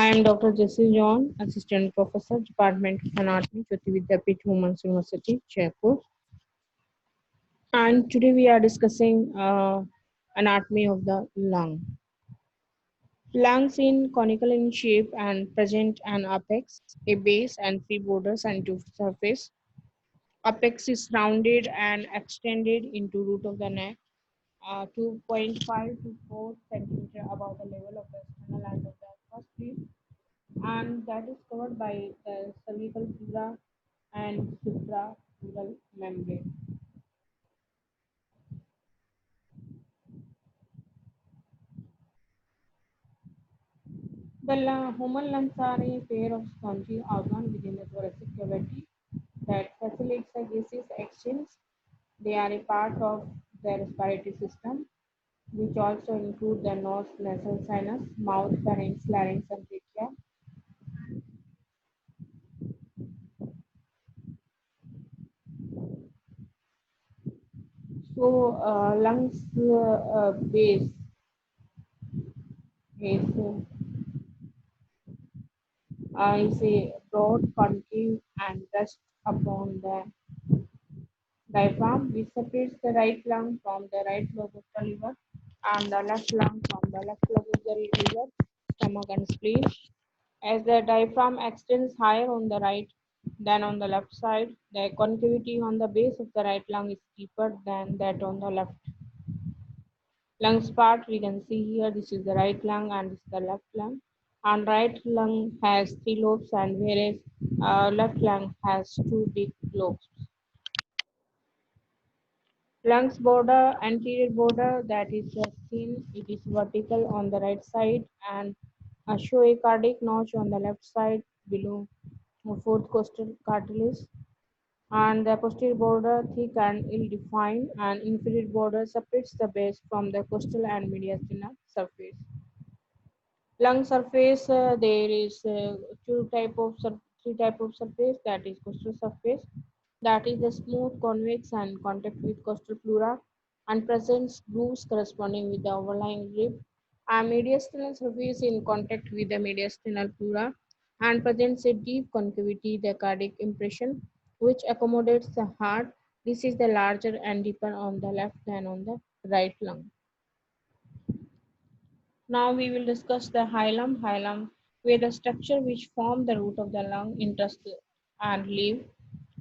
I am Dr. Jesse John, Assistant Professor, Department of Anatomy, Jyoti Vidyapeeth Women's University, Jaipur. And today we are discussing anatomy of the lung. Lungs in conical in shape and present an apex, a base, and three borders and two surface. Apex is rounded and extended into root of the neck, 2.5 to 4 centimeter above the level of the external end of the first rib, and that is covered by the cervical pleura and suprapleural membrane. The human lungs are a pair of spongy organs within the thoracic cavity that facilitates the gaseous exchange. They are a part of the respiratory system, which also include the nose, nasal sinus, mouth, pharynx, larynx, and trachea. So, lungs base is a broad, concave, and rests upon the diaphragm, which separates the right lung from the right lobe of the liver, and the left lung from the left lobe of the liver, stomach, and spleen. As the diaphragm extends higher on the right than on the left side, the concavity on the base of the right lung is deeper than that on the left. Lungs part we can see here, this is the right lung and this is the left lung. And right lung has three lobes, and whereas left lung has two big lobes. Lungs border, anterior border, that is thin, it is vertical on the right side and show a cardiac notch on the left side below fourth costal cartilage, and the posterior border thick and ill-defined, and inferior border separates the base from the costal and mediastinal surface. Lung surface, there is three type of surface, that is costal surface, that is the smooth, convex, and contact with costal pleura, and presents grooves corresponding with the overlying rib. A mediastinal surface in contact with the mediastinal pleura and presents a deep concavity, the cardiac impression, which accommodates the heart. This is the larger and deeper on the left than on the right lung. Now we will discuss the hilum. Hilum, where the structure which form the root of the lung, interstitial and leaf.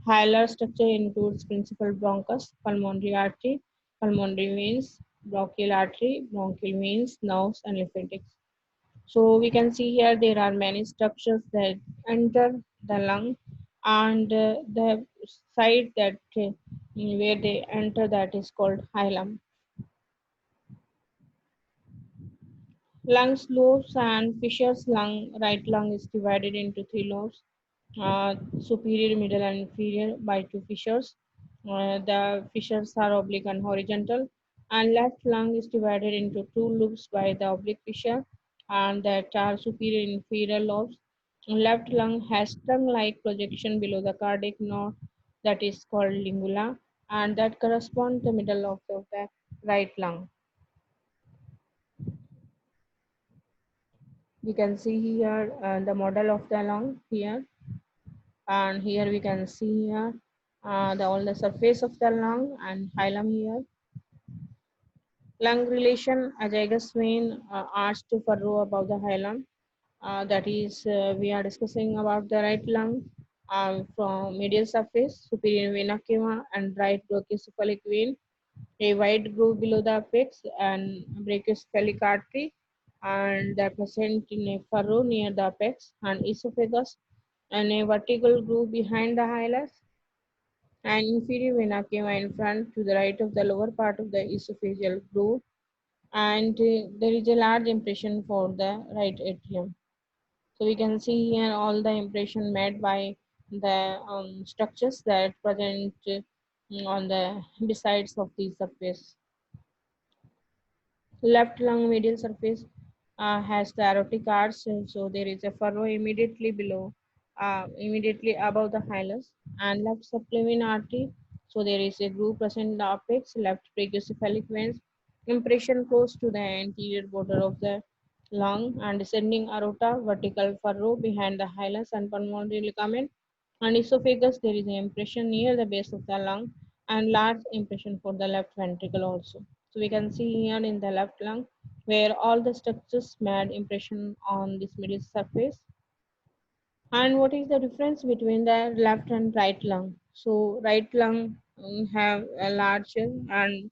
Hilar structure includes principal bronchus, pulmonary artery, pulmonary veins, bronchial artery, bronchial veins, nerves, and lymphatics. So we can see here there are many structures that enter the lung, and the site that where they enter, that is called hilum. Lungs, lobes, and fissures. Right lung is divided into three lobes, superior, middle, and inferior by two fissures. The fissures are oblique and horizontal. And left lung is divided into two lobes by the oblique fissure, and that are superior and inferior lobes. Left lung has tongue-like projection below the cardiac node, that is called lingula, and that corresponds to the middle of the right lung. We can see here the model of the lung here, and here we can see here all the surface of the lung and hilum here. Lung relation, azygous vein arch to furrow above the hilum, that is we are discussing about the right lung, from medial surface, superior vena cava and right brachiocephalic vein, a wide groove below the apex and brachiocephalic artery, and that present in a furrow near the apex and esophagus, and a vertical groove behind the hilus, and inferior vena cava in front to the right of the lower part of the esophageal groove, and there is a large impression for the right atrium. So we can see here all the impression made by the structures that present on the besides of the surface. Left lung medial surface has the aortic arch, so there is a furrow immediately above the hilus, and left subclavian artery. So there is a groove present in the apex, left brachiocephalic veins, impression close to the anterior border of the long and descending aorta, vertical furrow behind the hilus and pulmonary ligament. And esophagus, there is an impression near the base of the lung and large impression for the left ventricle also. So we can see here in the left lung where all the structures made impression on this middle surface. And what is the difference between the left and right lung? So right lung have a larger and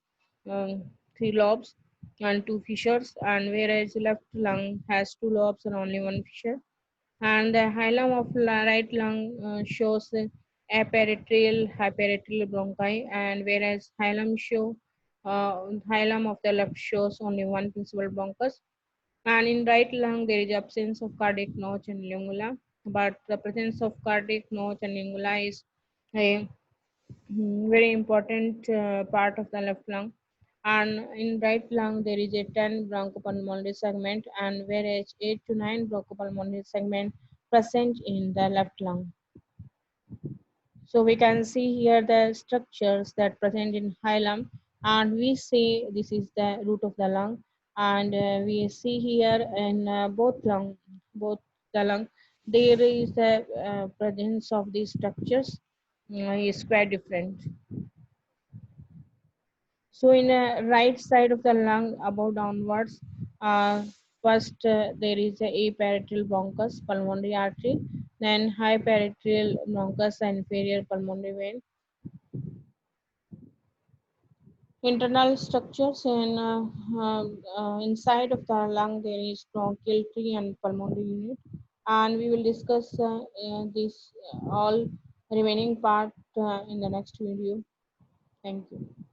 um, three lobes and two fissures, and whereas left lung has two lobes and only one fissure. And the hilum of right lung shows aperitrial hyperatrial bronchi, and whereas hilum of the left shows only one principal bronchus. And in right lung, there is absence of cardiac notch and lungula, but the presence of cardiac notch and lungula is a very important part of the left lung. And in right lung, there is a 10 bronchopulmonary segment, and whereas 8 to 9 bronchopulmonary segment present in the left lung. So we can see here the structures that present in hilum, and we say this is the root of the lung, and we see here in both the lung, there is the presence of these structures is quite different. So in the right side of the lung, above downwards, first there is a aparital bronchus, pulmonary artery, then high parietal bronchus, and inferior pulmonary vein. Internal structures in inside of the lung, there is bronchial tree and pulmonary unit, and we will discuss this all remaining part in the next video. Thank you.